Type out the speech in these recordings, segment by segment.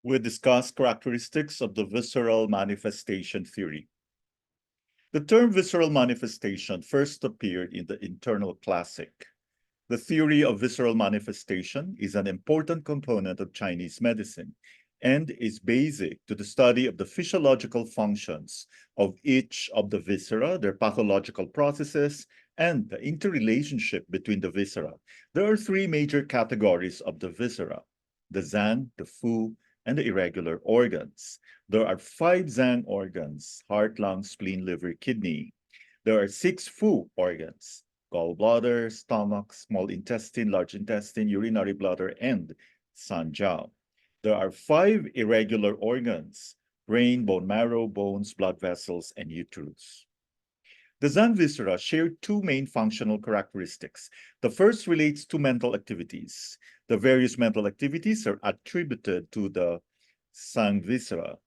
We discuss characteristics of the visceral manifestation theory. The term visceral manifestation first appeared in the internal classic. The theory of visceral manifestation is an important component of Chinese medicine and is basic to the study of the physiological functions of each of the viscera, their pathological processes, and the interrelationship between the viscera. There are three major categories of the viscera: the zang, the fu, and the irregular organs. There are five zang organs: heart, lung, spleen, liver, kidney. There are six fu organs: gallbladder, stomach, small intestine, large intestine, urinary bladder, and sanjiao. There are five irregular organs: brain, bone marrow, bones, blood vessels, and uterus. The Zhang viscera share two main functional characteristics. The first relates to mental activities. The various mental activities are attributed to the Zhang viscera.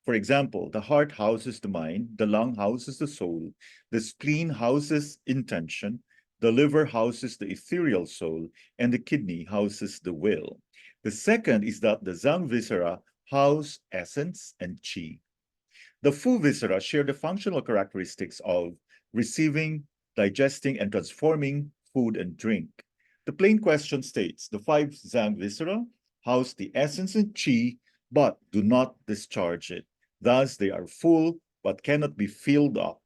For example, the heart houses the mind, the lung houses the soul, the spleen houses intention, the liver houses the ethereal soul, and the kidney houses the will. The second is that the Zhang viscera house essence and qi. The Fu viscera share the functional characteristics of receiving, digesting, and transforming food and drink. The plain question states the five Zhang viscera house the essence and qi, but do not discharge it. Thus, they are full, but cannot be filled up.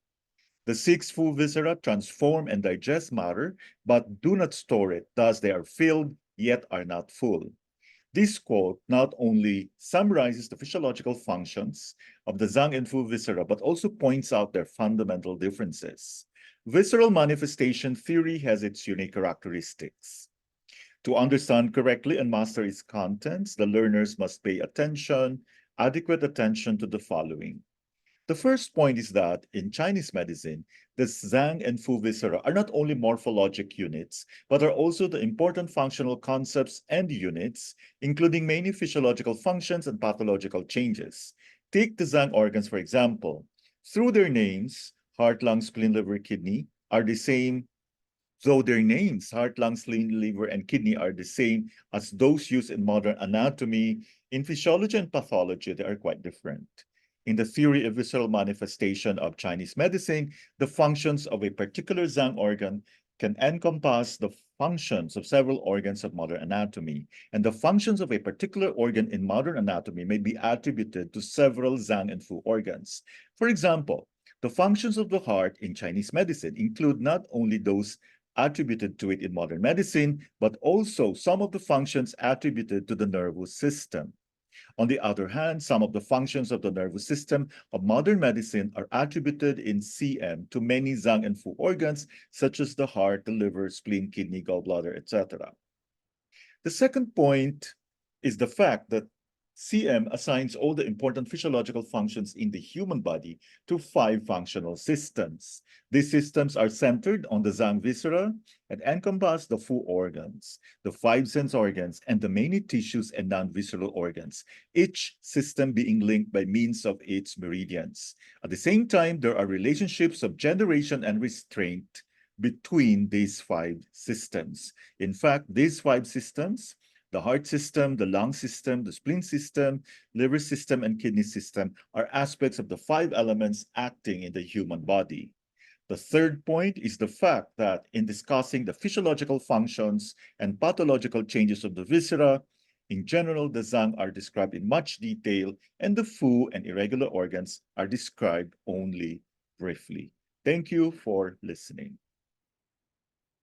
The six Fu viscera transform and digest matter, but do not store it. Thus, they are filled, yet are not full. This quote not only summarizes the physiological functions of the Zhang and Fu viscera, but also points out their fundamental differences. Visceral manifestation theory has its unique characteristics. To understand correctly and master its contents, the learners must pay adequate attention to the following. The first point is that in Chinese medicine, the Zhang and Fu viscera are not only morphologic units, but are also the important functional concepts and units, including many physiological functions and pathological changes. Take the Zhang organs, for example. Through their names, heart, lung, spleen, liver, kidney, are the same, though their names, heart, lung, spleen, liver, and kidney, are the same as those used in modern anatomy, in physiology and pathology, they are quite different. In the theory of visceral manifestation of Chinese medicine, the functions of a particular Zhang organ can encompass the functions of several organs of modern anatomy, and the functions of a particular organ in modern anatomy may be attributed to several Zhang and Fu organs. For example, the functions of the heart in Chinese medicine include not only those attributed to it in modern medicine, but also some of the functions attributed to the nervous system. On the other hand, some of the functions of the nervous system of modern medicine are attributed in CM to many Zhang and Fu organs, such as the heart, the liver, spleen, kidney, gallbladder, etc. The second point is the fact that CM assigns all the important physiological functions in the human body to five functional systems. These systems are centered on the Zhang viscera and encompass the Fu organs, the five sense organs, and the many tissues and non-visceral organs, each system being linked by means of its meridians. At the same time, there are relationships of generation and restraint between these five systems. In fact, these five systems, the heart system, the lung system, the spleen system, liver system, and kidney system, are aspects of the five elements acting in the human body. The third point is the fact that in discussing the physiological functions and pathological changes of the viscera, in general, the Zhang are described in much detail, and the Fu and irregular organs are described only briefly. Thank you for listening.